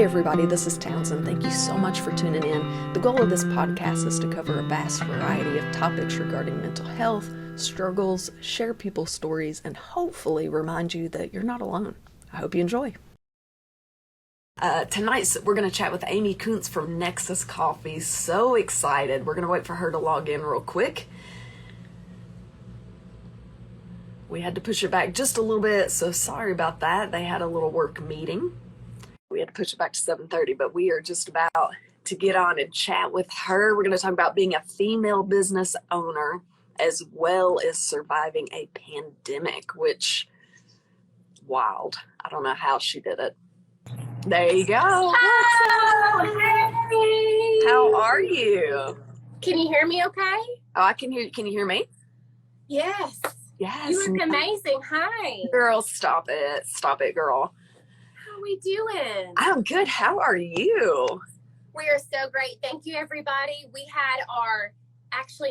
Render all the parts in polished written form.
Hey everybody, this is Townsend. Thank you so much for tuning in. The goal of this podcast is to cover a vast variety of topics regarding mental health, struggles, share people's stories, and hopefully remind you that you're not alone. I hope you enjoy. Tonight we're going to chat with Amy Counce from Nexus Coffee. So excited. We're going to wait for her to log in real quick. We had to push it back just a little bit, so sorry about that. They had a little work meeting. We had to push it back to 7:30, but we are just about to get on and chat with her. We're going to talk about being a female business owner as well as surviving a pandemic, which, wild. I don't know how she did it. There you go. Oh, hey. How are you? Can you hear me okay? Oh, I can hear you. Can you hear me? Yes. Yes. You look amazing. Hi. Girl, stop it. Stop it, girl. How are we doing? I'm good. How are you? We are so great. Thank you, everybody. We had our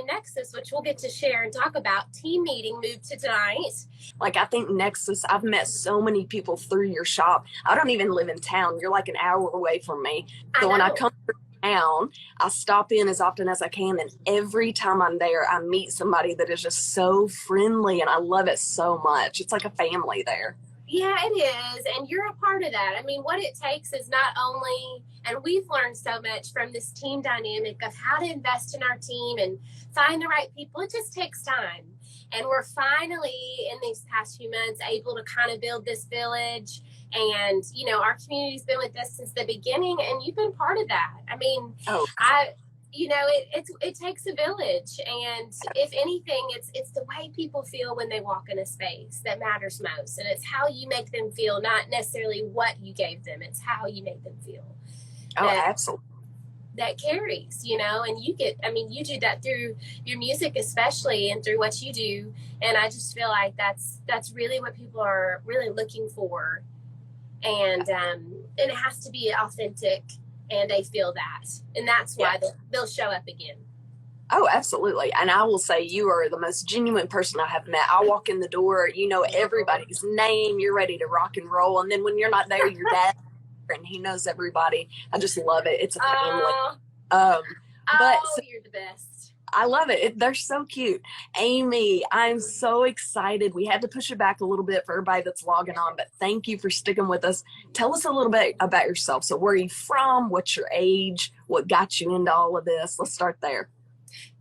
Nexus, which we'll get to share and talk about, team meeting moved to tonight. Like, I think Nexus, I've met so many people through your shop. I don't even live in town. You're like an hour away from me. So when I come to town, I stop in as often as I can. And every time I'm there, I meet somebody that is just so friendly. And I love it so much. It's like a family there. Yeah, it is. And you're a part of that. I mean, what it takes is not only, and we've learned so much from this team dynamic of how to invest in our team and find the right people. It just takes time. And we're finally, in these past few months, able to kind of build this village. And, you know, our community's been with us since the beginning, and you've been part of that. I mean, it takes a village, and if anything, it's the way people feel when they walk in a space that matters most, and it's how you make them feel, not necessarily what you gave them. It's how you make them feel. Oh, absolutely. That carries, you know, and you do that through your music, especially, and through what you do, and I just feel like that's really what people are really looking for, and it has to be authentic. And they feel that. And that's why they'll show up again. Oh, absolutely. And I will say you are the most genuine person I have met. I walk in the door, you know everybody's name. You're ready to rock and roll. And then when you're not there, your dad, and he knows everybody. I just love it. It's a family. You're the best. I love it. They're so cute. Amy, I'm so excited. We had to push it back a little bit for everybody that's logging on, but thank you for sticking with us. Tell us a little bit about yourself. So where are you from? What's your age? What got you into all of this? Let's start there.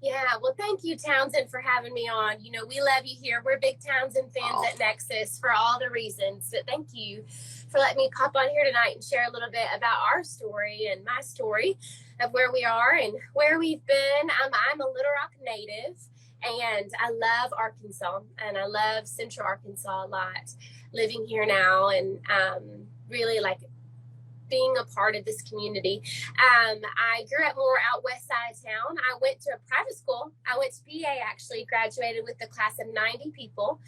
Yeah, well, thank you, Townsend, for having me on. You know, we love you here. We're big Townsend fans at Nexus for all the reasons. But thank you for letting me pop on here tonight and share a little bit about our story and my story of where we are and where we've been. I'm a Little Rock native, and I love Arkansas, and I love Central Arkansas a lot, living here now, and really like being a part of this community. I grew up more out west side of town. I went to a private school. I went to PA, actually, graduated with a class of 90 people.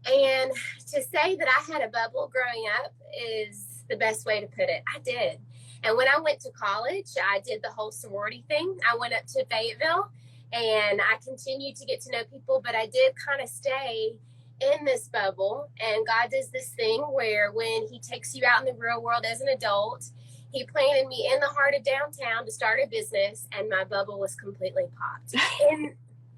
And to say that I had a bubble growing up is the best way to put it. I did. And when I went to college, I did the whole sorority thing. I went up to Fayetteville, and I continued to get to know people, but I did kind of stay in this bubble. And God does this thing where when he takes you out in the real world as an adult, he planted me in the heart of downtown to start a business, and my bubble was completely popped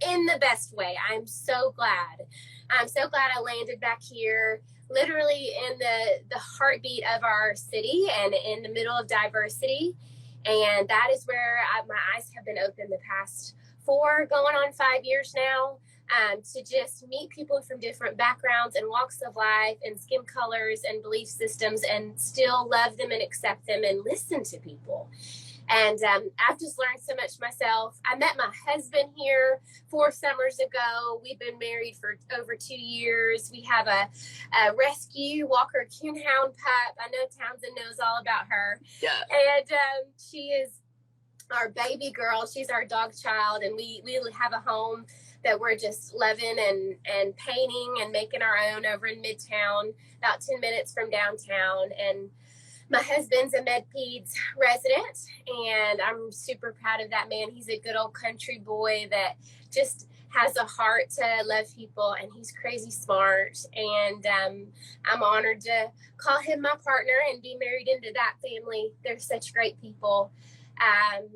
in the best way. I'm so glad I landed back here, literally in the heartbeat of our city and in the middle of diversity. And that is where my eyes have been open the past 4 going on 5 years now, to just meet people from different backgrounds and walks of life and skin colors and belief systems, and still love them and accept them and listen to people. And I've just learned so much myself. I met my husband here 4 summers ago. We've been married for over 2 years. We have a rescue Walker Coonhound pup. I know Townsend knows all about her. Yeah. And she is our baby girl. She's our dog child. And we have a home that we're just loving and painting and making our own over in Midtown, about 10 minutes from downtown. And my husband's a MedPeds resident, and I'm super proud of that man. He's a good old country boy that just has a heart to love people, and he's crazy smart. And I'm honored to call him my partner and be married into that family. They're such great people. And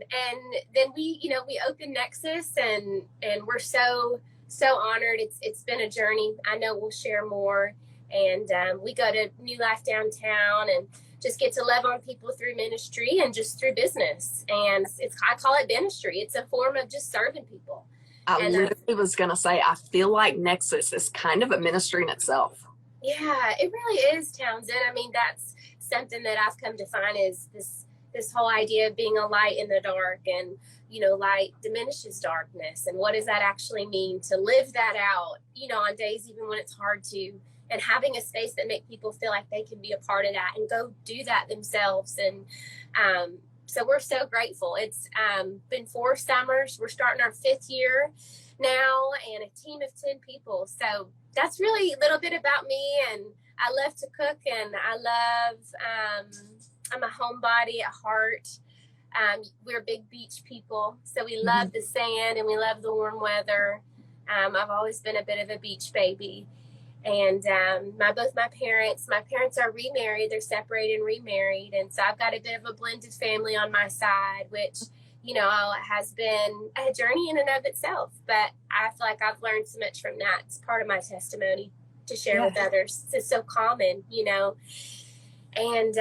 then we opened Nexus, and we're so honored. It's been a journey. I know we'll share more. And we go to New Life downtown and just get to love on people through ministry and just through business. And I call it ministry. It's a form of just serving people. I literally was going to say, I feel like Nexus is kind of a ministry in itself. Yeah, it really is, Townsend. I mean, that's something that I've come to find is this whole idea of being a light in the dark, and, light diminishes darkness. And what does that actually mean to live that out, on days even when it's hard to, and having a space that make people feel like they can be a part of that and go do that themselves. And so we're so grateful. It's been 4 summers. We're starting our 5th year now, and a team of 10 people. So that's really a little bit about me. And I love to cook, and I love, I'm a homebody at heart. We're big beach people, so we love the sand and we love the warm weather. I've always been a bit of a beach baby. And both my parents are remarried. They're separated and remarried. And so I've got a bit of a blended family on my side, which, has been a journey in and of itself. But I feel like I've learned so much from that. It's part of my testimony to share with others. It's so common, And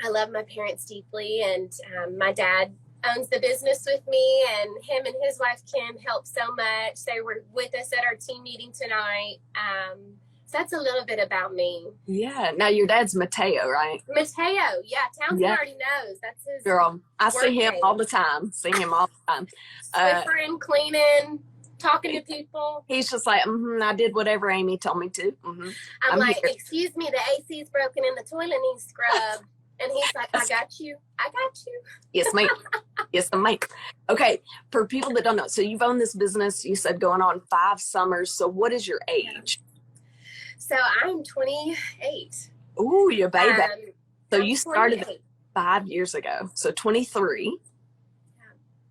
I love my parents deeply. And my dad owns the business with me, and him and his wife Kim helped so much. They were with us at our team meeting tonight. So that's a little bit about me. Yeah. Now your dad's Mateo, right? Mateo, yeah. Townsend already knows. That's his girl. I see him name. all the time. Swiffering, cleaning, talking to people. He's just like, I did whatever Amy told me to. I'm like, here. Excuse me, the AC's broken and the toilet needs scrubbed. And he's like, I got you. Yes, ma'am. Yes, ma'am. Okay, for people that don't know, so you've owned this business, you said going on 5 summers. So what is your age? So I'm 28. Ooh, you're a baby. So you 28. started 5 years ago. So 23.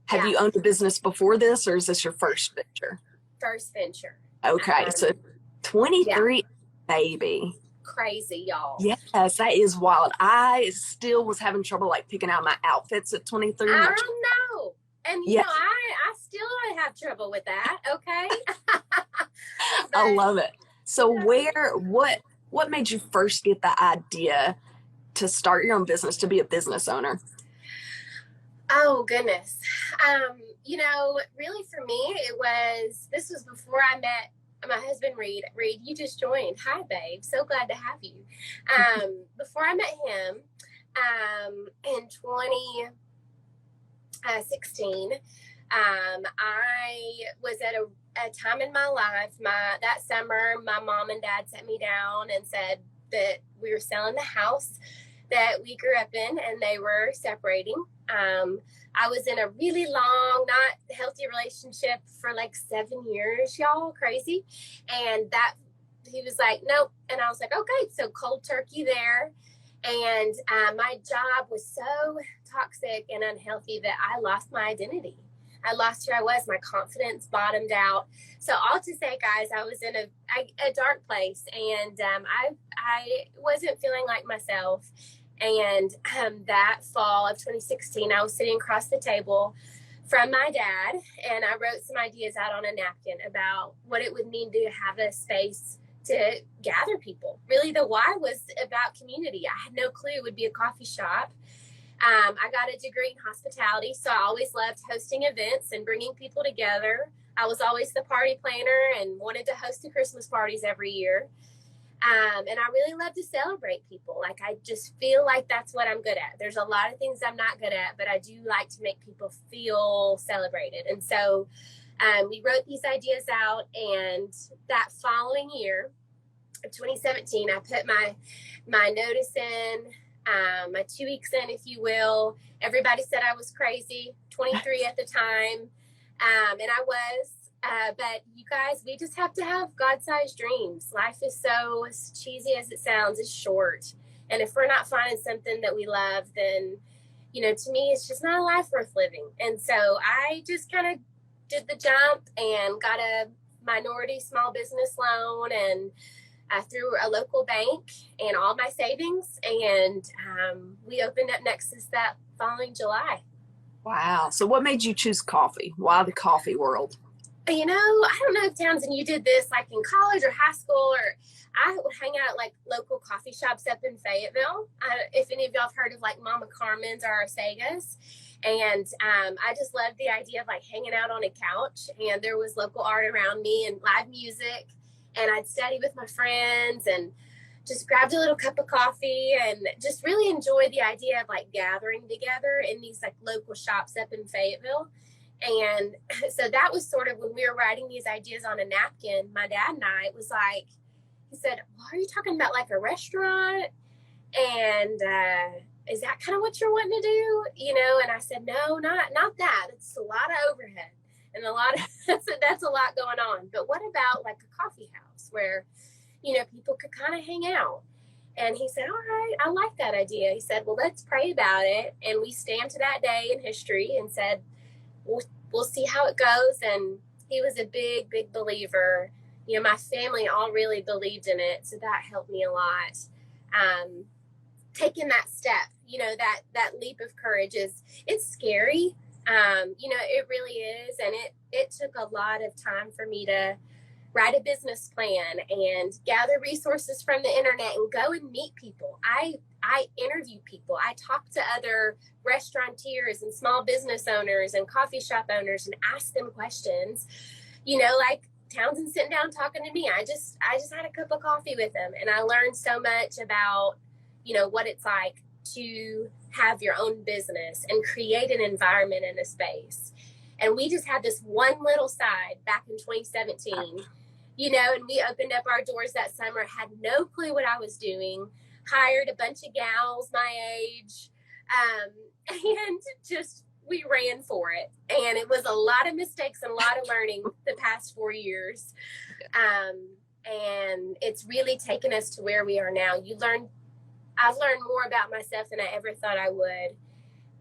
Have you owned a business before this, or is this your first venture? First venture. Okay, so 23, baby. Crazy, y'all. Yes, that is wild. I still was having trouble picking out my outfits at 23. I know. And I still have trouble with that. Okay. I love it. So what made you first get the idea to start your own business, to be a business owner? Oh goodness. Really for me, this was before I met my husband, Reed. Reed, you just joined. Hi, babe. So glad to have you. Before I met him, in 2016, I was at a time in my life. That summer, my mom and dad sat me down and said that we were selling the house that we grew up in, and they were separating. I was in a really long, not healthy relationship for 7 years, y'all, crazy. And he was like, nope. And I was like, okay, so cold turkey there. And my job was so toxic and unhealthy that I lost my identity. I lost who I was. My confidence bottomed out. So all to say, guys, I was in a dark place, and I wasn't feeling like myself. And that fall of 2016, I was sitting across the table from my dad, and I wrote some ideas out on a napkin about what it would mean to have a space to gather people. Really, the why was about community. I had no clue it would be a coffee shop. I got a degree in hospitality, so I always loved hosting events and bringing people together. I was always the party planner and wanted to host the Christmas parties every year. And I really love to celebrate people. I just feel like that's what I'm good at. There's a lot of things I'm not good at, but I do like to make people feel celebrated. And so we wrote these ideas out, and that following year, 2017, I put my notice in, my 2 weeks in, if you will. Everybody said I was crazy, 23 at the time. And I was. But you guys, we just have to have God-sized dreams. Life is so, as cheesy as it sounds, is short. And if we're not finding something that we love, then, to me, it's just not a life worth living. And so I just kind of did the jump and got a minority small business loan, and through a local bank and all my savings. And we opened up Nexus that following July. Wow. So what made you choose coffee? Why the coffee world? You know, I don't know if Townsend, you did this like in college or high school, or I would hang out at like local coffee shops up in Fayetteville. If any of y'all have heard of like Mama Carmen's or Arcega's. And I just loved the idea of like hanging out on a couch, and there was local art around me and live music, and I'd study with my friends and just grabbed a little cup of coffee and just really enjoyed the idea of like gathering together in these like local shops up in Fayetteville. And so that was sort of when we were writing these ideas on a napkin, my dad and I, it was like, he said, well, are you talking about like a restaurant? And is that kind of what you're wanting to do? You know, and I said, no, not that. It's a lot of overhead and a lot of, that's a lot going on. But what about like a coffee house where, you know, people could kind of hang out? And he said, all right, I like that idea. He said, well, let's pray about it. And we stamped that day in history and said, we'll see how it goes. And he was a big, big believer. You know, my family all really believed in it. So that helped me a lot. Taking that step, you know, that leap of courage it's scary. You know, it really is. And it took a lot of time for me to write a business plan and gather resources from the internet and go and meet people. I interview people. I talk to other restaurateurs and small business owners and coffee shop owners and ask them questions, you know, like Townsend sitting down talking to me. I just had a cup of coffee with him, and I learned so much about, you know, what it's like to have your own business and create an environment in a space. And we just had this one little side back in 2017, you know, and we opened up our doors that summer, had no clue what I was doing, hired a bunch of gals my age, and just, we ran for it. And it was a lot of mistakes and a lot of learning the past 4 years. And it's really taken us to where we are now. I've learned more about myself than I ever thought I would.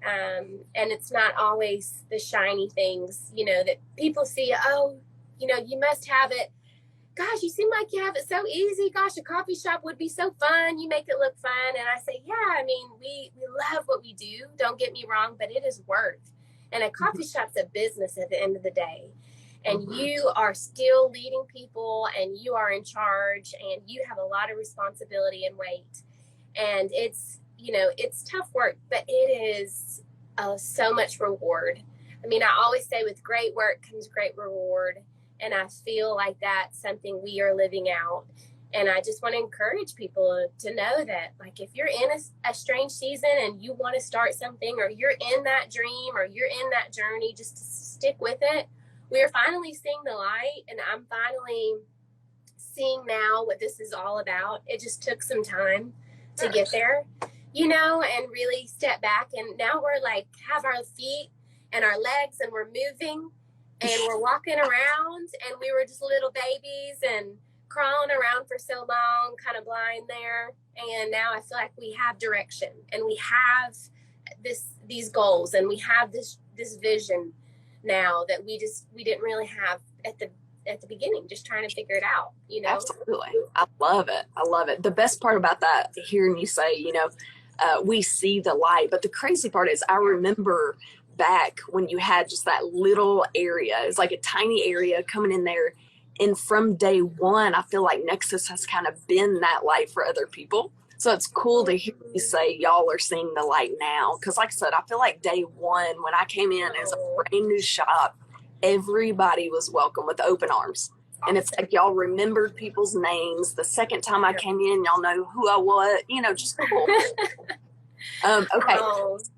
And it's not always the shiny things, you know, that people see. Oh, you know, you must have it. Gosh, you seem like you have it so easy. Gosh, a coffee shop would be so fun. You make it look fun. And I say, yeah, I mean, we love what we do. Don't get me wrong, but it is work. And a coffee shop's a business at the end of the day. And you are still leading people, and you are in charge, and you have a lot of responsibility and weight. And it's, you know, it's tough work, but it is so much reward. I mean, I always say with great work comes great reward. And I feel like that's something we are living out. And I just want to encourage people to know that, like, if you're in a strange season and you want to start something, or you're in that dream, or you're in that journey, just stick with it. We are finally seeing the light, and I'm finally seeing now what this is all about. It just took some time to get there, you know, and really step back. And now we're like, have our feet and our legs, and we're moving, and we're walking around, and we were just little babies and crawling around for so long, kind of blind there. And now I feel like we have direction, and we have these goals, and we have this vision now that we didn't really have at the beginning, just trying to figure it out, you know? Absolutely. I love it. I love it. The best part about that, hearing you say, you know, we see the light, but the crazy part is I remember back when you had just that little area. It's like a tiny area coming in there. And from day one, I feel like Nexus has kind of been that light for other people. So it's cool to hear you say y'all are seeing the light now. Because like I said, I feel like day one, when I came in as a brand new shop, everybody was welcome with open arms. And it's like y'all remembered people's names. The second time I came in, y'all know who I was, you know, just cool. Okay.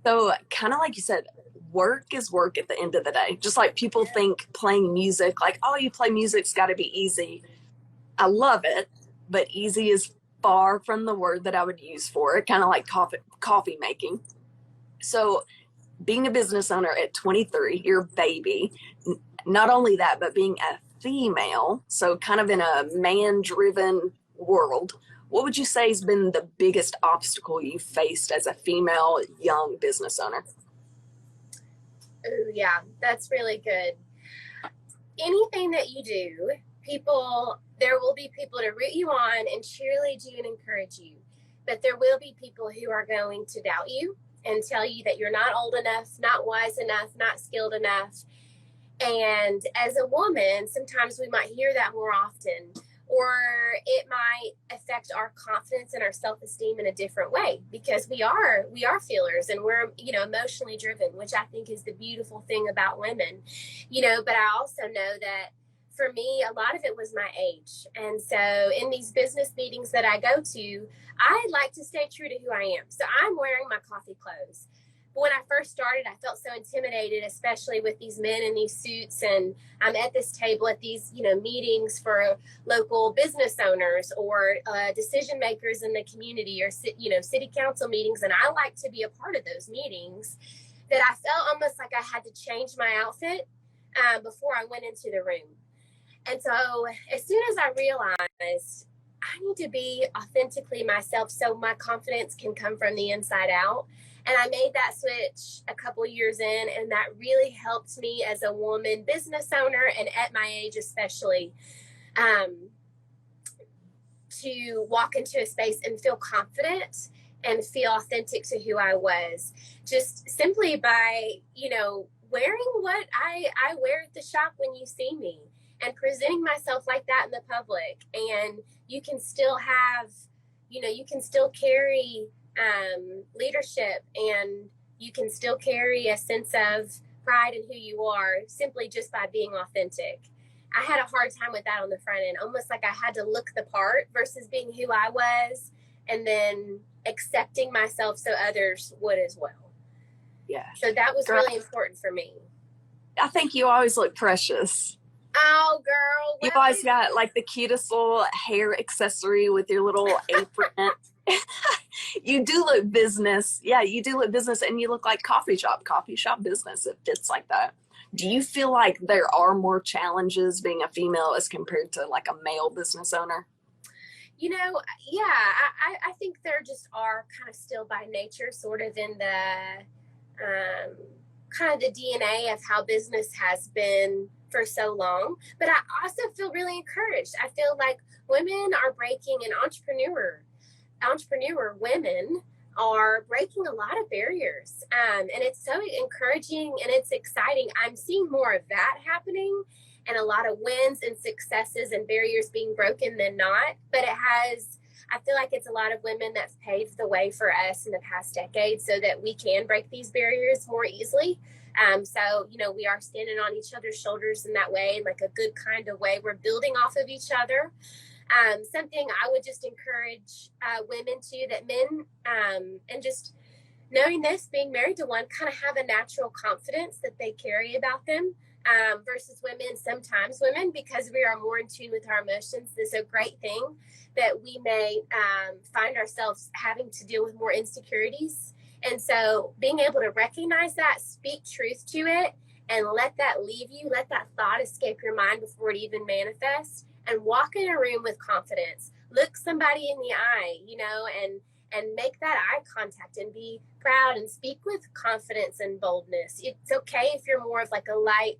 So kind of like you said, work is work at the end of the day. Just like people think playing music, like, oh, you play music's got to be easy. I love it, but easy is far from the word that I would use for it, kind of like coffee making. So being a business owner at 23, you're a baby. Not only that, but being a female, so kind of in a man-driven world, what would you say has been the biggest obstacle you faced as a female young business owner? Oh, yeah, that's really good. anything that you do, there will be people to root you on and cheerlead you and encourage you. But there will be people who are going to doubt you and tell you that you're not old enough, not wise enough, not skilled enough. And as a woman, sometimes we might hear that more often, or it might affect our confidence and our self-esteem in a different way, because we are feelers, and we're, emotionally driven, which I think is the beautiful thing about women, but I also know that for me, a lot of it was my age. And so in these business meetings that I go to, I like to stay true to who I am. So I'm wearing my coffee clothes. But when I first started, I felt so intimidated, especially with these men in these suits. And I'm at this table at these, meetings for local business owners or decision makers in the community, or, city council meetings. And I like to be a part of those meetings, that I felt almost like I had to change my outfit before I went into the room. And so as soon as I realized I need to be authentically myself so my confidence can come from the inside out, and I made that switch a couple years in, and that really helped me as a woman business owner, and at my age especially, to walk into a space and feel confident and feel authentic to who I was, just simply by, wearing what I wear at the shop when you see me, and presenting myself like that in the public. And you can still have, you can still carry leadership, and you can still carry a sense of pride in who you are simply just by being authentic. I had a hard time with that on the front end, almost like I had to look the part versus being who I was, and then accepting myself so others would as well. Yeah. So that was really important for me. I think you always look precious. Oh, girl. You always got like the cutest little hair accessory with your little apron. You do look business. Yeah, you do look business, and you look like coffee shop business. It fits like that. Do you feel like there are more challenges being a female as compared to like a male business owner? I think there just are kind of still by nature, sort of in the kind of the DNA of how business has been for so long. But I also feel really encouraged. I feel like women are breaking, and entrepreneur women are breaking a lot of barriers. And it's so encouraging and it's exciting. I'm seeing more of that happening, and a lot of wins and successes and barriers being broken than not. But I feel like it's a lot of women that's paved the way for us in the past decade so that we can break these barriers more easily. So, we are standing on each other's shoulders in that way, like a good kind of way. We're building off of each other. Something I would just encourage women to, that men, and just knowing this, being married to one, kind of have a natural confidence that they carry about them, versus women. Sometimes women, because we are more in tune with our emotions, is a great thing that we may find ourselves having to deal with more insecurities. And so being able to recognize that, speak truth to it, and let that leave you, let that thought escape your mind before it even manifests, and walk in a room with confidence, look somebody in the eye, and make that eye contact and be proud and speak with confidence and boldness. It's okay if you're more of like a light,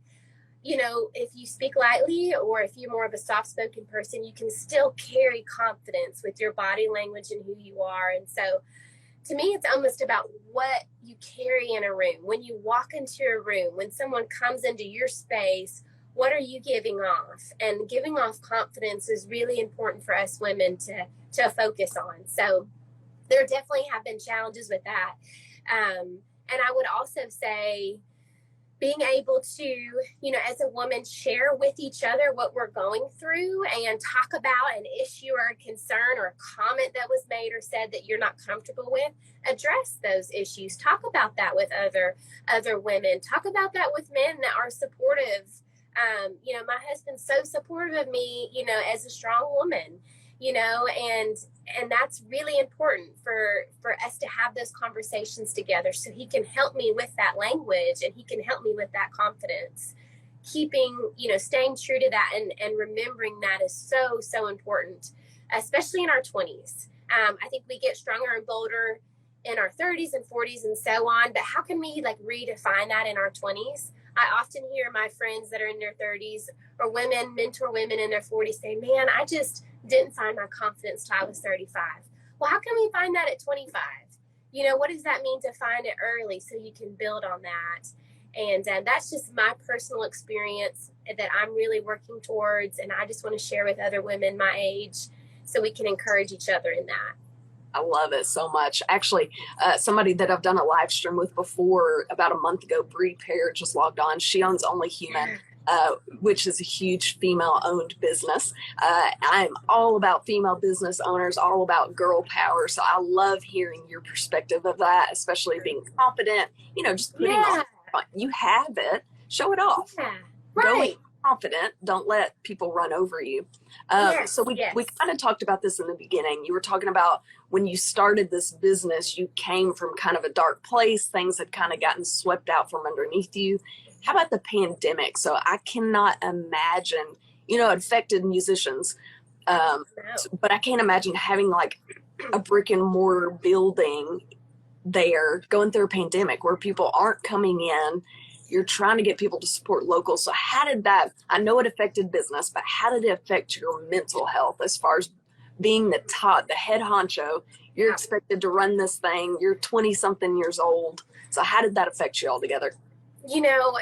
if you speak lightly, or if you're more of a soft-spoken person, you can still carry confidence with your body language and who you are. And so to me, it's almost about what you carry in a room. When you walk into a room, when someone comes into your space, what are you giving off? And giving off confidence is really important for us women to focus on. So there definitely have been challenges with that. And I would also say being able to, as a woman, share with each other what we're going through, and talk about an issue or a concern or a comment that was made or said that you're not comfortable with. Address those issues. Talk about that with other women. Talk about that with men that are supportive. My husband's so supportive of me, as a strong woman, and that's really important for us to have those conversations together, so he can help me with that language, and he can help me with that confidence. Keeping, staying true to that, and remembering that is so, so important, especially in our 20s. I think we get stronger and bolder in our 30s and 40s and so on, but how can we redefine that in our 20s? I often hear my friends that are in their 30s or women mentor women in their 40s say, man, I just didn't find my confidence till I was 35. Well, how can we find that at 25? You know, what does that mean to find it early so you can build on that? And that's just my personal experience that I'm really working towards. And I just want to share with other women my age so we can encourage each other in that. I love it so much. Actually, somebody that I've done a live stream with before, about a month ago, Bree Pear, just logged on. She owns Only Human, which is a huge female-owned business. I'm all about female business owners, all about girl power. So I love hearing your perspective of that, especially being confident, you know, just putting on, you have it, show it off. Yeah, right. Going confident, don't let people run over you. So we kind of talked about this in the beginning. You were talking about when you started this business, you came from kind of a dark place. Things had kind of gotten swept out from underneath you. How about the pandemic? So I cannot imagine, you know, it affected musicians, but I can't imagine having like a brick and mortar building there going through a pandemic where people aren't coming in. You're trying to get people to support local. So how did that, I know it affected business, but how did it affect your mental health as far as being the top, the head honcho? You're expected to run this thing. You're 20 something years old. So how did that affect you altogether? You know,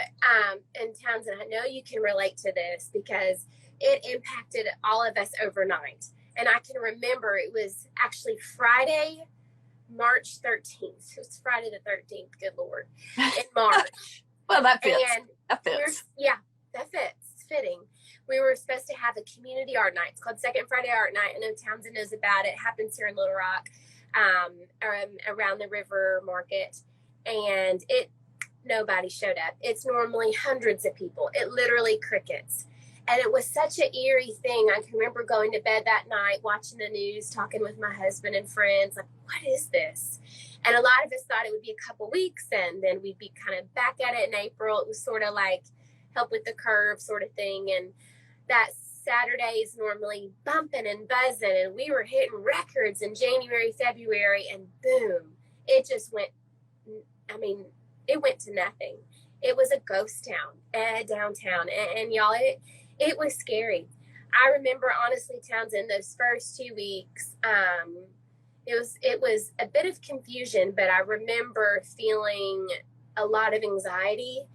and Townsend, I know you can relate to this because it impacted all of us overnight. And I can remember it was actually Friday, March 13th. It was Friday the 13th, good Lord, in March. Well, that fits. And that fits. That fits. It's fitting. We were supposed to have a community art night. It's called Second Friday Art Night. I know Townsend knows about it. It happens here in Little Rock, around the river market. And nobody showed up. It's normally hundreds of people. It literally crickets. And it was such an eerie thing. I can remember going to bed that night, watching the news, talking with my husband and friends, like, what is this? And a lot of us thought it would be a couple weeks and then we'd be kind of back at it in April. It was sort of like help with the curve sort of thing. And that Saturday is normally bumping and buzzing. And we were hitting records in January, February, and boom, it just went, it went to nothing. It was a ghost town downtown. And y'all, it was scary. I remember, honestly, Townsend, those first 2 weeks, it was a bit of confusion, but I remember feeling a lot of anxiety,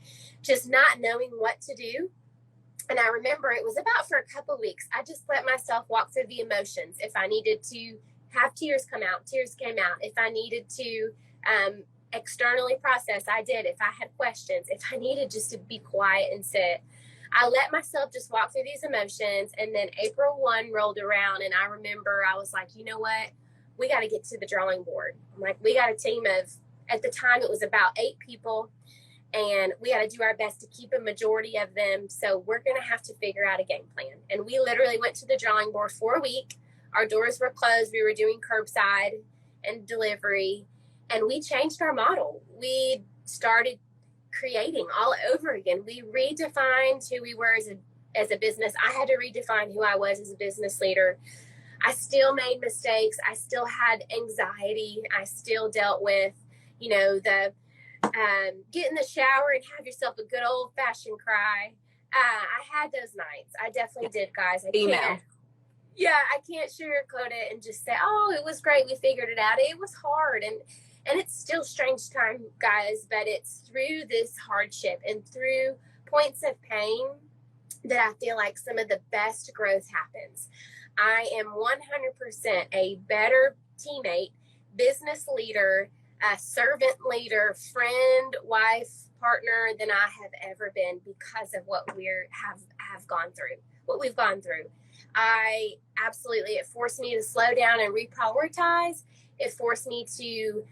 just not knowing what to do. And I remember it was about for a couple of weeks. I just let myself walk through the emotions. If I needed to have tears come out, tears came out. If I needed to externally process, I did. If I had questions, if I needed just to be quiet and sit, I let myself just walk through these emotions. And then April 1 rolled around and I remember I was like, you know what? We got to get to the drawing board. I'm like, we got a team of, at the time it was about 8 people and we got to do our best to keep a majority of them. So we're going to have to figure out a game plan. And we literally went to the drawing board for a week. Our doors were closed. We were doing curbside and delivery and we changed our model. We started creating all over again. We redefined who we were as a business. I had to redefine who I was as a business leader. I still made mistakes. I still had anxiety. I still dealt with, the get in the shower and have yourself a good old fashioned cry. I had those nights. I definitely did, guys. I can't sugarcoat it and just say, oh, it was great. We figured it out. It was hard. And it's still strange time, guys, but it's through this hardship and through points of pain that I feel like some of the best growth happens. I am 100% a better teammate, business leader, servant leader, friend, wife, partner than I have ever been because of what we have gone through, what we've gone through. It forced me to slow down and reprioritize. It forced me to,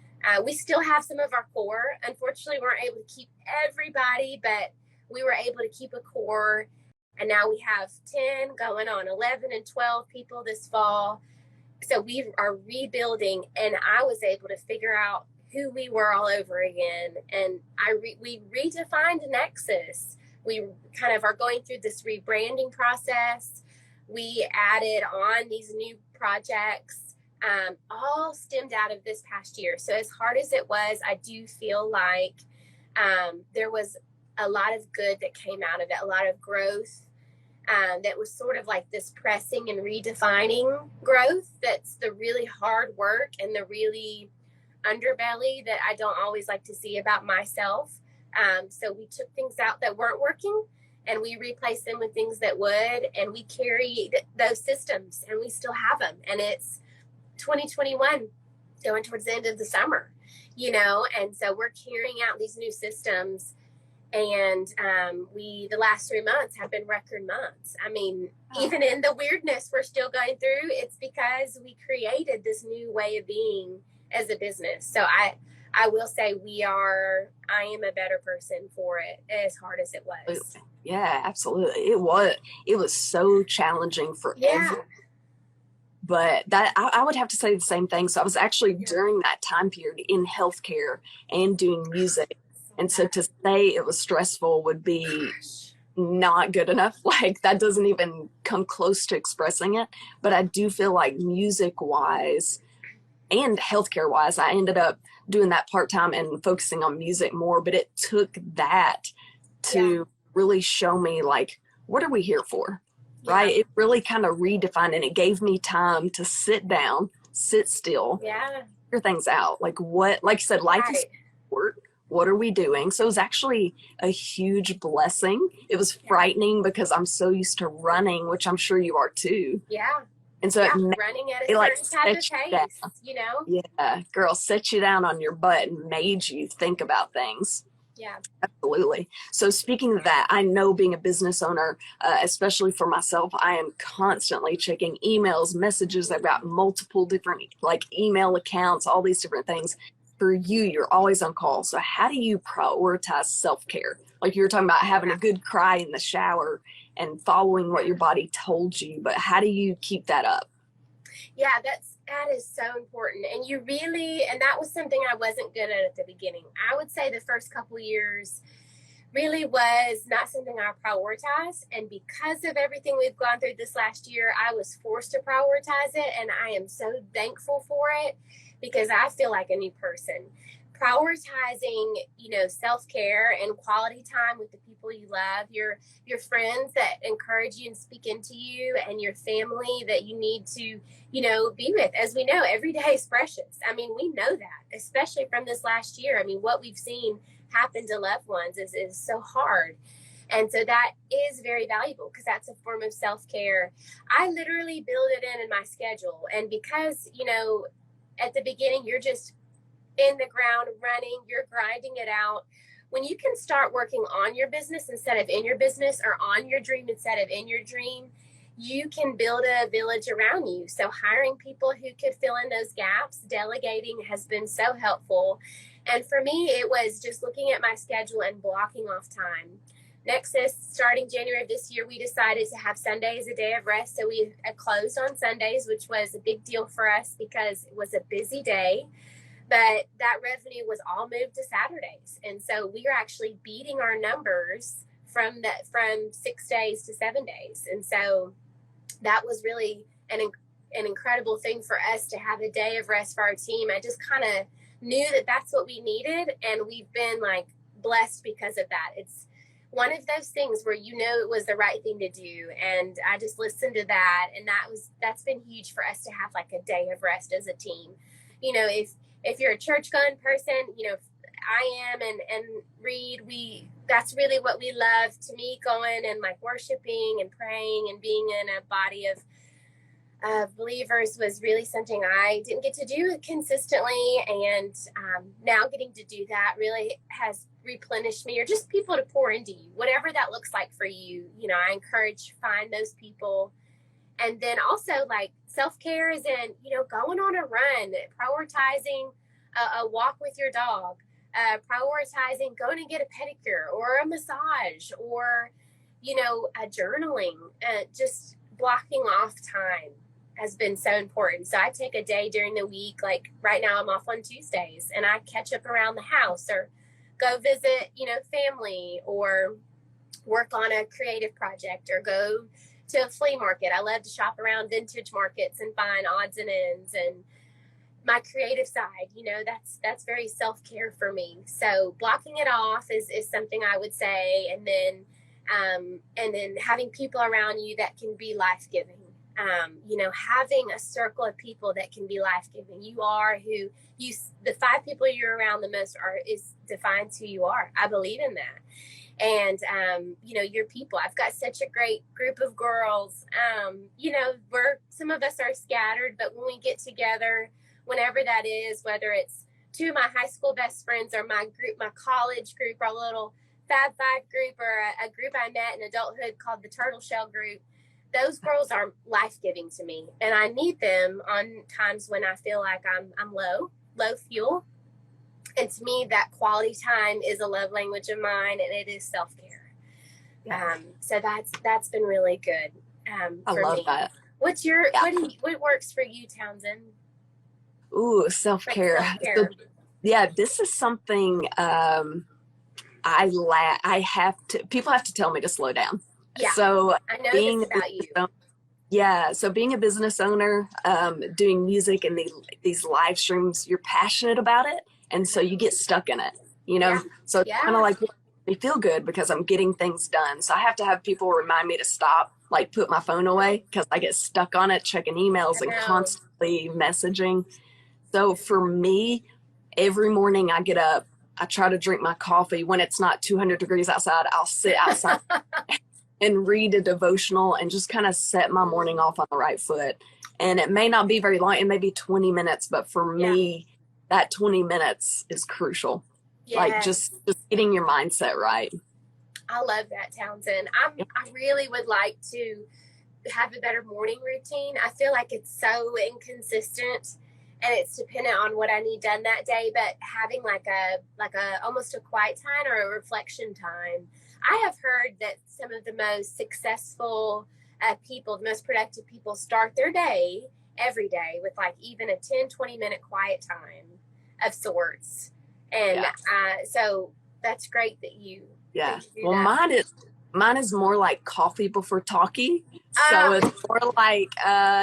we still have some of our core. Unfortunately, we weren't able to keep everybody, but we were able to keep a core. And now we have 10 going on 11 and 12 people this fall. So we are rebuilding and I was able to figure out who we were all over again. And we redefined Nexus. We kind of are going through this rebranding process. We added on these new projects, all stemmed out of this past year. So as hard as it was, I do feel like there was a lot of good that came out of it, a lot of growth. that was sort of like this pressing and redefining growth. That's the really hard work and the really underbelly that I don't always like to see about myself. So we took things out that weren't working and we replaced them with things that would, and we carried those systems and we still have them. And it's 2021 going towards the end of the summer, and so we're carrying out these new systems. And the last 3 months have been record months. I mean, even in the weirdness we're still going through, it's because we created this new way of being as a business. So I will say I am a better person for it, as hard as it was. Yeah, absolutely. It was so challenging for everyone. But that I would have to say the same thing. So I was actually during that time period in healthcare and doing music. And so to say it was stressful would be not good enough. Like, that doesn't even come close to expressing it. But I do feel like music-wise and healthcare-wise, I ended up doing that part-time and focusing on music more. But it took that to really show me, like, what are we here for? Right? It really kind of redefined, and it gave me time to sit down, sit still, figure things out. Like you said, life is work. What are we doing? So it was actually a huge blessing. It was frightening because I'm so used to running, which I'm sure you are too. Yeah. And so running at a certain type of pace, Yeah, girl, set you down on your butt and made you think about things. Yeah. Absolutely. So speaking of that, I know being a business owner, especially for myself, I am constantly checking emails, messages. I've got multiple different email accounts, all these different things. For you, you're always on call. So how do you prioritize self-care? Like you were talking about having a good cry in the shower and following what your body told you, but how do you keep that up? Yeah, that is so important. And that was something I wasn't good at the beginning. I would say the first couple years really was not something I prioritized. And because of everything we've gone through this last year, I was forced to prioritize it. And I am so thankful for it, because I feel like a new person. Prioritizing, self-care and quality time with the people you love, your friends that encourage you and speak into you, and your family that you need to, be with. As we know, every day is precious. I mean, we know that, especially from this last year. I mean, what we've seen happen to loved ones is so hard. And so that is very valuable, because that's a form of self-care. I literally build it in my schedule. And because, at the beginning, you're just in the ground running, you're grinding it out. When you can start working on your business instead of in your business, or on your dream instead of in your dream, you can build a village around you. So hiring people who could fill in those gaps, delegating has been so helpful. And for me, it was just looking at my schedule and blocking off time. Nexus, starting January of this year, we decided to have Sundays a day of rest. So we closed on Sundays, which was a big deal for us because it was a busy day. But that revenue was all moved to Saturdays. And so we are actually beating our numbers from 6 days to 7 days. And so that was really an incredible thing for us to have a day of rest for our team. I just kind of knew that that's what we needed. And we've been blessed because of that. It's one of those things where it was the right thing to do. And I just listened to that. And that's been huge for us to have a day of rest as a team. If you're a church going person, I am, and Reed, that's really what we love. To me, going and worshiping and praying and being in a body of believers was really something I didn't get to do consistently. And now getting to do that really has replenished me, or just people to pour into you, whatever that looks like for you. I encourage, find those people. And then also self-care is in, going on a run, prioritizing a walk with your dog, prioritizing going to get a pedicure or a massage, or, a journaling, just blocking off time has been so important. So I take a day during the week, right now I'm off on Tuesdays, and I catch up around the house, or go visit, family, or work on a creative project, or go to a flea market. I love to shop around vintage markets and find odds and ends. And my creative side, that's very self-care for me. So blocking it off is something I would say. And then And then having people around you that can be life-giving. Having a circle of people that can be life-giving. You are who the 5 people you're around the most defines who you are. I believe in that. And, your people. I've got such a great group of girls. Some of us are scattered, but when we get together, whenever that is, whether it's 2 of my high school best friends or my college group, our little Fab Five group, or a group I met in adulthood called the Turtle Shell group, those girls are life-giving to me. And I need them on times when I feel like I'm low fuel. And to me, that quality time is a love language of mine, and it is self-care. So that's been really good. I for love me. that. What works for you, Townsend? Ooh, self-care. So, this is something people have to tell me to slow down. Yeah. So I know this about you. So being a business owner, doing music and these live streams, you're passionate about it. And so you get stuck in it, So it's kind of like, I feel good because I'm getting things done. So I have to have people remind me to stop, like put my phone away, because I get stuck on it, checking emails and constantly messaging. So for me, every morning I get up, I try to drink my coffee. When it's not 200 degrees outside, I'll sit outside and read a devotional and just kind of set my morning off on the right foot. And it may not be very long. It may be 20 minutes, but for me, that 20 minutes is crucial. Yes. Like just getting your mindset right. I love that, Townsend. I really would like to have a better morning routine. I feel like it's so inconsistent and it's dependent on what I need done that day, but having like a almost a quiet time or a reflection time. I have heard that some of the most successful people, the most productive people, start their day every day with like even a 10-20 minute quiet time of sorts. And so that's great that you well that. mine is more like coffee before talkie. So it's more like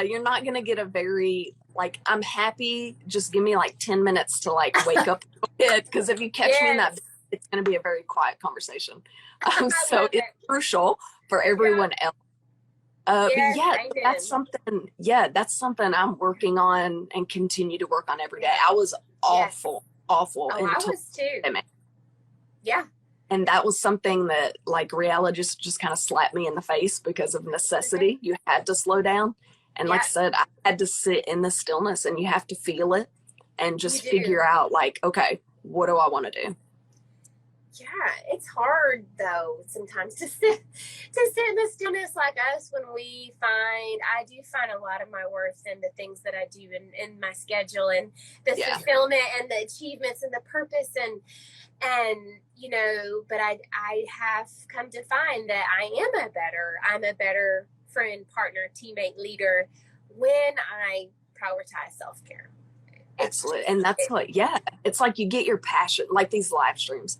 you're not gonna get a very like, I'm happy, just give me like 10 minutes to like wake up a bit, because if you catch me in that, it's going to be a very quiet conversation. So it's crucial for everyone else. But that's something I'm working on and continue to work on every day. I was awful. I was too. Yeah. And that was something that like reality just kind of slapped me in the face because of necessity. You had to slow down. And like I said, I had to sit in the stillness, and you have to feel it and just figure out like, okay, what do I want to do? Yeah, it's hard though sometimes to sit in the stillness like us when I do find a lot of my worth in the things that I do in my schedule and the fulfillment and the achievements and the purpose and but I have come to find that I'm a better friend, partner, teammate, leader when I prioritize self-care. Excellent. And that's it's like you get your passion, like these live streams.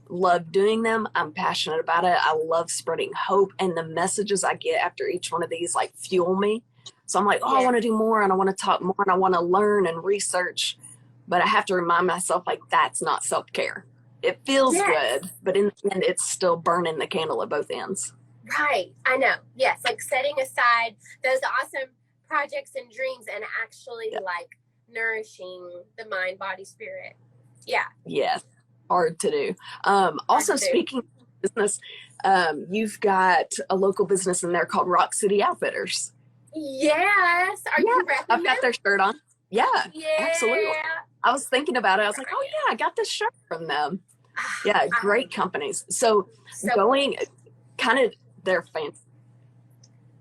Love doing them. I'm passionate about it. I love spreading hope, and the messages I get after each one of these like fuel me. So I'm like, I want to do more, and I want to talk more, and I want to learn and research, but I have to remind myself like that's not self-care. It feels good, but in the end, it's still burning the candle at both ends. Right. I know. Yes. Like setting aside those awesome projects and dreams and actually like nourishing the mind, body, spirit. Yeah. Yes. Hard to do. Speaking of business, you've got a local business in there called Rock City Outfitters. Yes. Are you repping I've got their shirt on. Yeah, absolutely. I was thinking about it. I was like, I got this shirt from them. Yeah, great companies. So going kind of their fancy,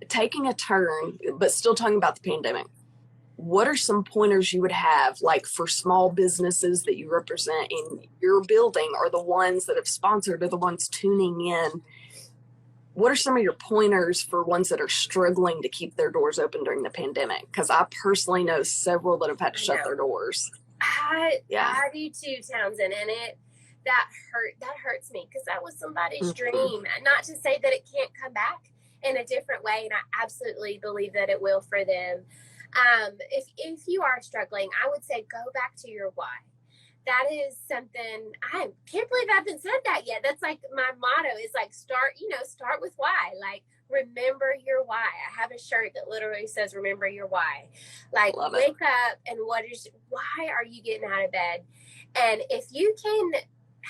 taking a turn, but still talking about the pandemic. What are some pointers you would have, like for small businesses that you represent in your building, or the ones that have sponsored, or the ones tuning in? What are some of your pointers for ones that are struggling to keep their doors open during the pandemic? Because I personally know several that have had to shut their doors. I do too, Townsend, and that hurts me because that was somebody's dream. Not to say that it can't come back in a different way, and I absolutely believe that it will for them. If you are struggling, I would say go back to your why. that is something I can't believe I haven't said that yet. That's like my motto is like start with why. Like remember your why. I have a shirt that literally says remember your why. Like wake up and why are you getting out of bed? And if you can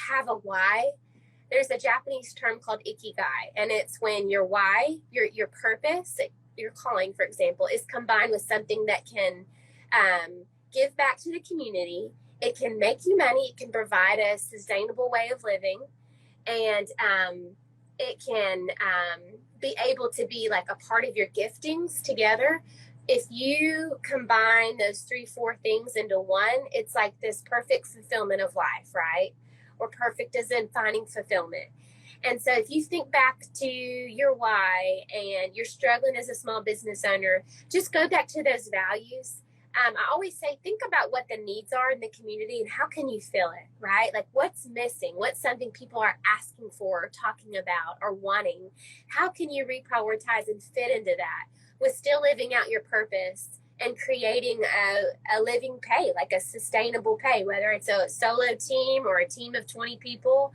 have a why, there's a Japanese term called ikigai, and it's when your why, your purpose, your calling, for example, is combined with something that can give back to the community. It can make you money. It can provide a sustainable way of living, and it can be able to be like a part of your giftings together. If you combine those 3-4 things into one, it's like this perfect fulfillment of life, right? Or perfect as in finding fulfillment. And so if you think back to your why and you're struggling as a small business owner, just go back to those values. I always say, think about what the needs are in the community and how can you fill it, right? Like what's missing? What's something people are asking for or talking about or wanting? How can you reprioritize and fit into that with still living out your purpose and creating a living pay, like a sustainable pay, whether it's a solo team or a team of 20 people,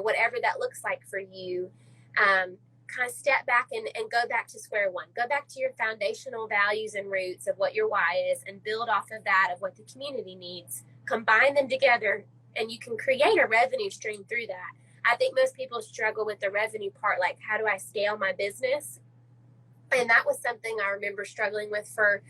whatever that looks like for you. Kind of step back and go back to square one. Go back to your foundational values and roots of what your why is and build off of that of what the community needs. Combine them together and you can create a revenue stream through that. I think most people struggle with the revenue part, like how do I scale my business? And that was something I remember struggling with for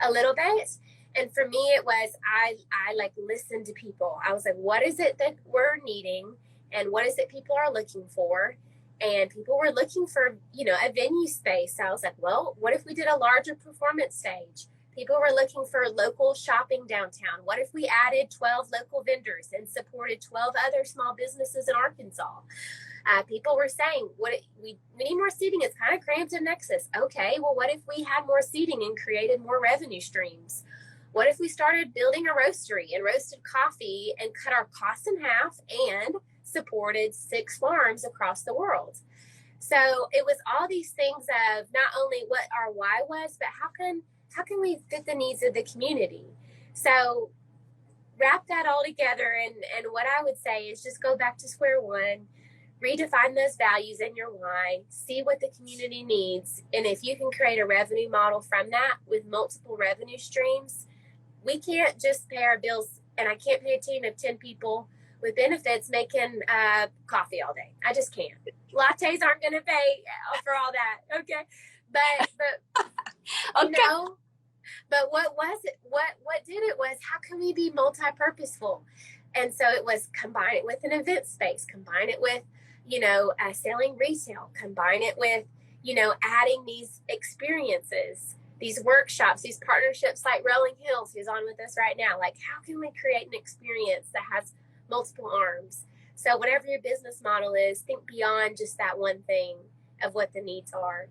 a little bit. And for me, it was, I like listened to people. I was like, what is it that we're needing? And what is it people are looking for? And people were looking for, a venue space. So I was like, well, what if we did a larger performance stage? People were looking for local shopping downtown. What if we added 12 local vendors and supported 12 other small businesses in Arkansas? People were saying, we need more seating. It's kind of cramped in Nexus. Okay, well, what if we had more seating and created more revenue streams? What if we started building a roastery and roasted coffee and cut our costs in half and supported 6 farms across the world? So it was all these things of not only what our why was, but how can we fit the needs of the community? So wrap that all together. And what I would say is just go back to square one, redefine those values in your why, see what the community needs. And if you can create a revenue model from that with multiple revenue streams, we can't just pay our bills, and I can't pay a team of 10 people with benefits making coffee all day. I just can't. Lattes aren't going to pay for all that. Okay. But okay. But what was it? What did it was, how can we be multi-purposeful? And so it was combine it with an event space, combine it with, selling retail, combine it with, adding these experiences, these workshops, these partnerships like Rolling Hills, who's on with us right now. Like, how can we create an experience that has multiple arms? So whatever your business model is, think beyond just that one thing of what the needs are.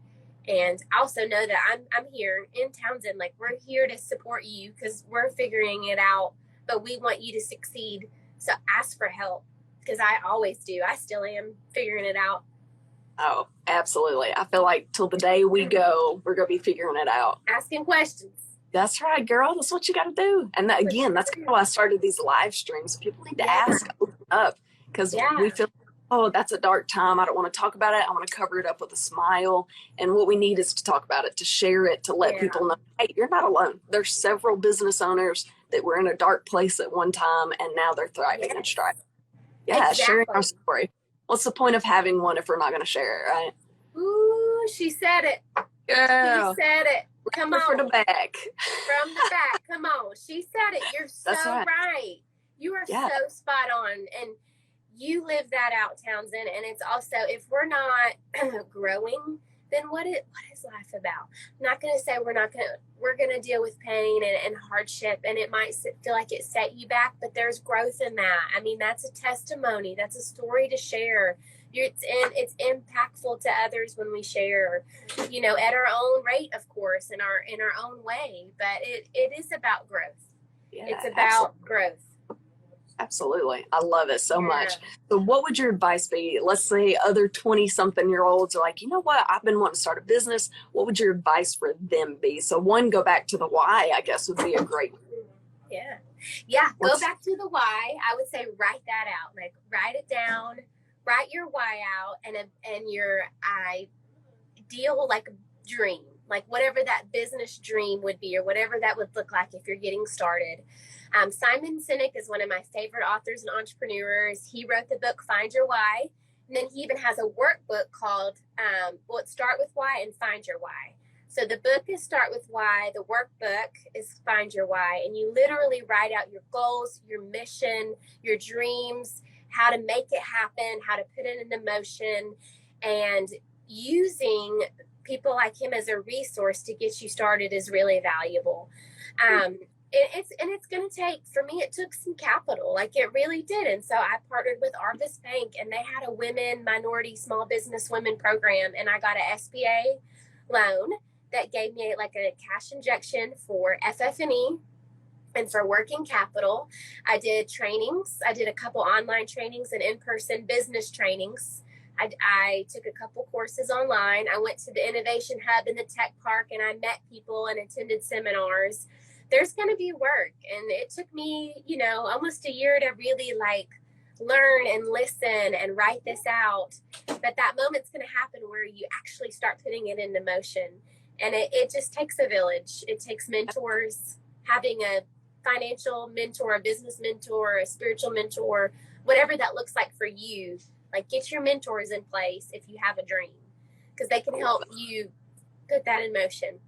And also know that I'm here in Townsend. Like, we're here to support you because we're figuring it out, but we want you to succeed. So ask for help, because I always do. I still am figuring it out. Oh, absolutely. I feel like till the day we go, we're going to be figuring it out. Asking questions. That's right, girl. That's what you got to do. And that, again, that's kind of why I started these live streams. People need to ask, open up, because we feel, oh, that's a dark time. I don't want to talk about it. I want to cover it up with a smile. And what we need is to talk about it, to share it, to let people know, hey, you're not alone. There's several business owners that were in a dark place at one time, and now they're thriving and striving. Yeah, sharing our story. What's the point of having one if we're not going to share it, right? Ooh, she said it. Girl. She said it. Come on. From the back. From the back. Come on. She said it. You're so right. You are so spot on. And you live that out, Townsend. And it's also, if we're not growing, then what is life about? I'm not going to say we're going to deal with pain and hardship, and it might feel like it set you back, but there's growth in that. I mean, that's a testimony. That's a story to share. It's impactful to others when we share, at our own rate, of course, in our own way, but it is about growth. Yeah, it's about growth. Absolutely. I love it so much. So what would your advice be? Let's say other 20-something-year-olds are like, you know what? I've been wanting to start a business. What would your advice for them be? So one, go back to the why, I guess, would be a great one. Yeah. Yeah, go back to the why. I would say write that out. Like write it down, write your why out, and your ideal like dream, like whatever that business dream would be, or whatever that would look like if you're getting started. Simon Sinek is one of my favorite authors and entrepreneurs. He wrote the book Find Your Why, and then he even has a workbook called Start with Why and Find Your Why. So the book is Start with Why, the workbook is Find Your Why, and you literally write out your goals, your mission, your dreams, how to make it happen, how to put it into motion, and using people like him as a resource to get you started is really valuable. It's going to take, for me, it took some capital, like it really did. And so I partnered with Arvis Bank, and they had a women minority small business women program, and I got an SBA loan that gave me like a cash injection for FF&E and for working capital. I did trainings. I did a couple online trainings and in-person business trainings. I took a couple courses online. I went to the Innovation Hub in the Tech Park, and I met people and attended seminars. There's going to be work. And it took me, almost a year to really like learn and listen and write this out. But that moment's going to happen where you actually start putting it into motion. And it just takes a village. It takes mentors, having a financial mentor, a business mentor, a spiritual mentor, whatever that looks like for you. Like get your mentors in place if you have a dream, because they can help you put that in motion.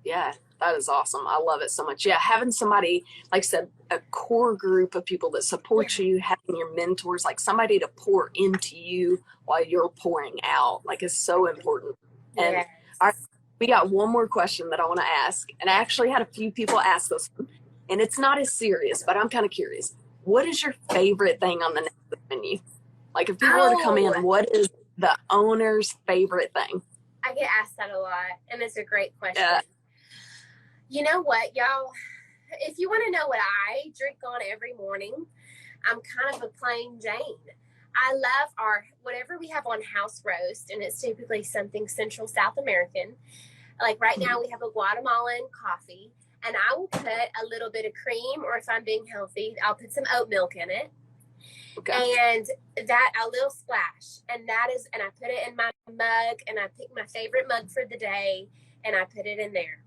Yeah, that is awesome. I love it so much. Yeah, having somebody, like I said, a core group of people that support you, having your mentors, like somebody to pour into you while you're pouring out, like is so important. And we got one more question that I want to ask. And I actually had a few people ask this one, and it's not as serious, but I'm kind of curious. What is your favorite thing on the Nexus menu? Like if people were to come in, what is the owner's favorite thing? I get asked that a lot, and it's a great question. Yeah. You know what, y'all? If you want to know what I drink on every morning, I'm kind of a plain Jane. I love whatever we have on house roast, and it's typically something Central South American. Like right now we have a Guatemalan coffee, and I will put a little bit of cream, or if I'm being healthy, I'll put some oat milk in it. Okay. And that a little splash, and I put it in my mug, and I pick my favorite mug for the day, and I put it in there.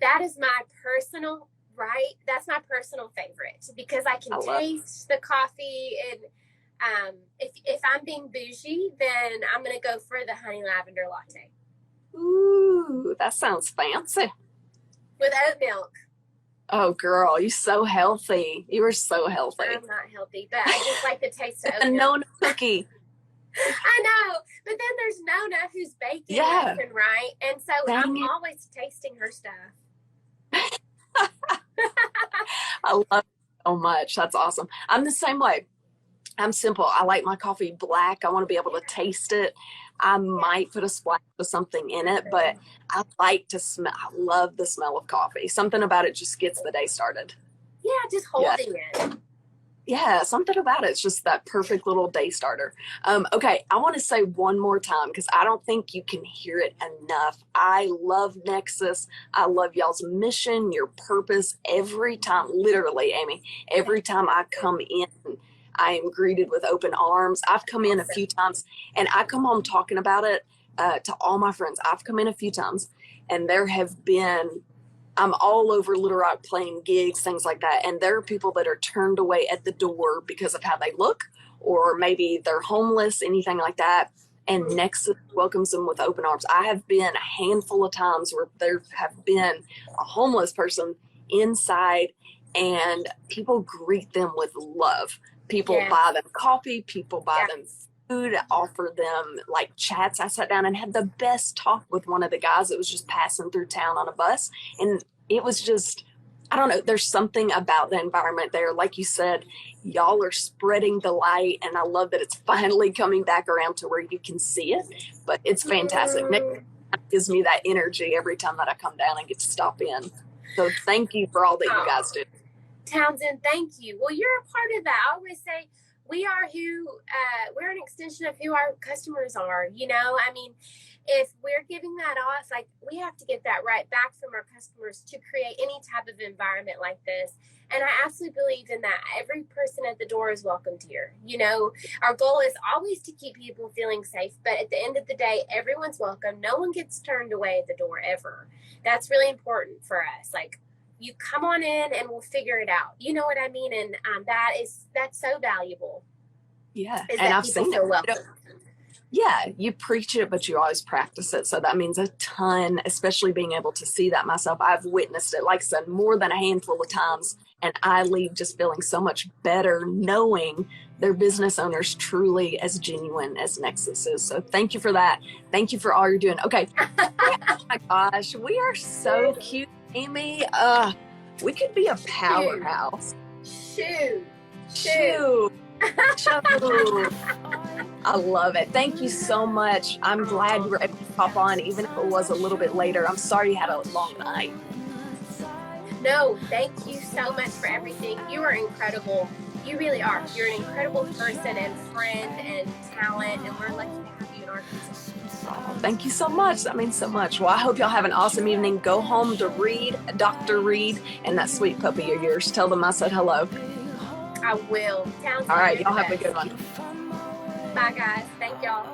That is my personal, right? That's my personal favorite, because I can taste the coffee. And if I'm being bougie, then I'm going to go for the honey lavender latte. Ooh, that sounds fancy. With oat milk. Oh, girl, you're so healthy. You are so healthy. I'm not healthy, but I just like the taste of oat milk. Nona cookie. I know, but then there's Nona who's baking nothing, right? And so I'm always tasting her stuff. I love it so much. That's awesome. I'm the same way. I'm simple. I like my coffee black. I want to be able to taste it. I might put a splash of something in it, but I like to smell. I love the smell of coffee. Something about it just gets the day started. Yeah, just holding it. Yeah, something about it. It's just that perfect little day starter. Okay, I want to say one more time, because I don't think you can hear it enough. I love Nexus. I love y'all's mission, your purpose. Every time, literally, Amy, every time I come in, I am greeted with open arms. I've come in a few times, and I come home talking about it to all my friends. I've come in a few times, and there have been, I'm all over Little Rock playing gigs, things like that. And there are people that are turned away at the door because of how they look, or maybe they're homeless, anything like that. And Nexus welcomes them with open arms. I have been a handful of times where there have been a homeless person inside, and people greet them with love. People buy them coffee, people buy them food, offer them like chats. I sat down and had the best talk with one of the guys that was just passing through town on a bus. And it was just, I don't know, there's something about the environment there. Like you said, y'all are spreading the light, and I love that it's finally coming back around to where you can see it. But it's fantastic. Nick gives me that energy every time that I come down and get to stop in. So thank you for all that you guys do. Townsend, thank you. Well, you're a part of that. I always say we're an extension of who our customers are. I mean, if we're giving that off, like, we have to get that right back from our customers to create any type of environment like this. And I absolutely believe in that. Every person at the door is welcomed here. You know, our goal is always to keep people feeling safe, but at the end of the day, everyone's welcome. No one gets turned away at the door ever. That's really important for us. Like, you come on in and we'll figure it out. You know what I mean? And that's so valuable. Yeah. Is And that I've people seen feel it. welcome. Yeah, you preach it, but you always practice it. So that means a ton, especially being able to see that myself. I've witnessed it, like I said, more than a handful of times. And I leave just feeling so much better knowing their business owners truly as genuine as Nexus is. So thank you for that. Thank you for all you're doing. Okay. Oh my gosh, we are so cute, Amy. We could be a powerhouse. Shoot. I love it. Thank you so much. I'm glad you were able to pop on, even if it was a little bit later. I'm sorry you had a long night. No, thank you so much for everything. You are incredible. You really are. You're an incredible person and friend and talent, and we're lucky to have you in Arkansas. Oh, thank you so much. That means so much. Well, I hope y'all have an awesome evening. Go home to Reed, Dr. Reed, and that sweet puppy of yours. Tell them I said hello. I will. Townsend, all right, y'all have a good one. Bye, guys. Thank y'all.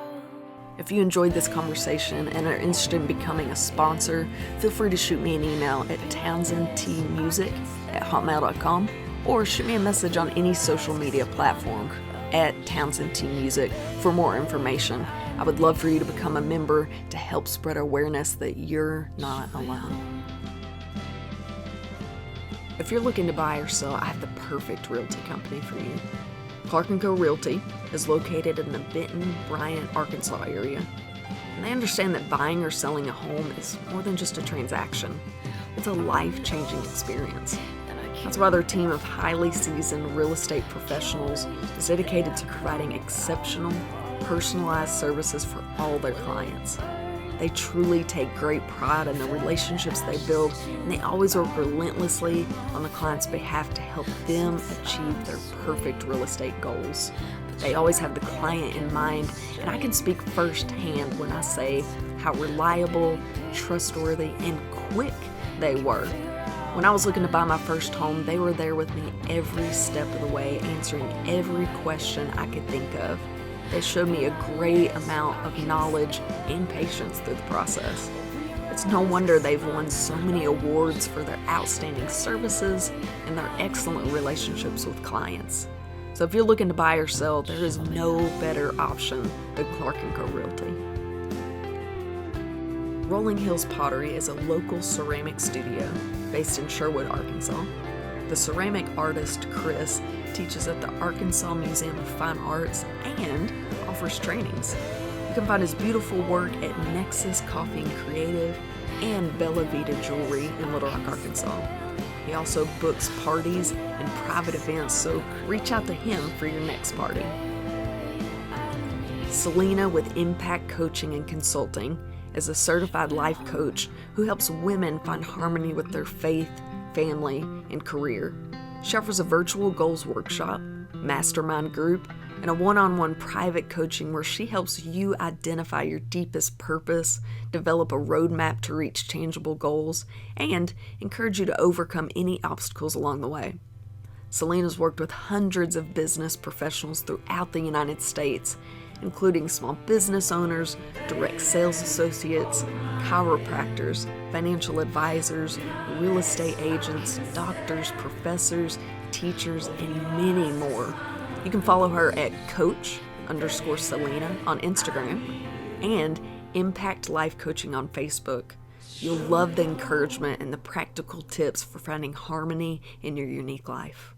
If you enjoyed this conversation and are interested in becoming a sponsor, feel free to shoot me an email at townsendtmusic@hotmail.com or shoot me a message on any social media platform at Townsendtmusic for more information. I would love for you to become a member to help spread awareness that you're not alone. If you're looking to buy or sell, I have the perfect realty company for you. Clark & Co. Realty is located in the Benton, Bryant, Arkansas area. And they understand that buying or selling a home is more than just a transaction. It's a life-changing experience. That's why their team of highly seasoned real estate professionals is dedicated to providing exceptional, personalized services for all their clients. They truly take great pride in the relationships they build, and they always work relentlessly on the client's behalf to help them achieve their perfect real estate goals. They always have the client in mind, and I can speak firsthand when I say how reliable, trustworthy, and quick they were. When I was looking to buy my first home, they were there with me every step of the way, answering every question I could think of. They showed me a great amount of knowledge and patience through the process. It's no wonder they've won so many awards for their outstanding services and their excellent relationships with clients. So if you're looking to buy or sell, there is no better option than Clark & Co. Realty. Rolling Hills Pottery is a local ceramic studio based in Sherwood, Arkansas. The ceramic artist, Chris, teaches at the Arkansas Museum of Fine Arts and offers trainings. You can find his beautiful work at Nexus Coffee Creative and Bella Vita Jewelry in Little Rock, Arkansas. He also books parties and private events, so reach out to him for your next party. Selena with Impact Coaching and Consulting is a certified life coach who helps women find harmony with their faith, family, and career. She offers a virtual goals workshop, mastermind group, and a one-on-one private coaching where she helps you identify your deepest purpose, develop a roadmap to reach tangible goals, and encourage you to overcome any obstacles along the way. Selena's worked with hundreds of business professionals throughout the United States, including small business owners, direct sales associates, chiropractors, financial advisors, real estate agents, doctors, professors, teachers, and many more. You can follow her at coach_Selena on Instagram and Impact Life Coaching on Facebook. You'll love the encouragement and the practical tips for finding harmony in your unique life.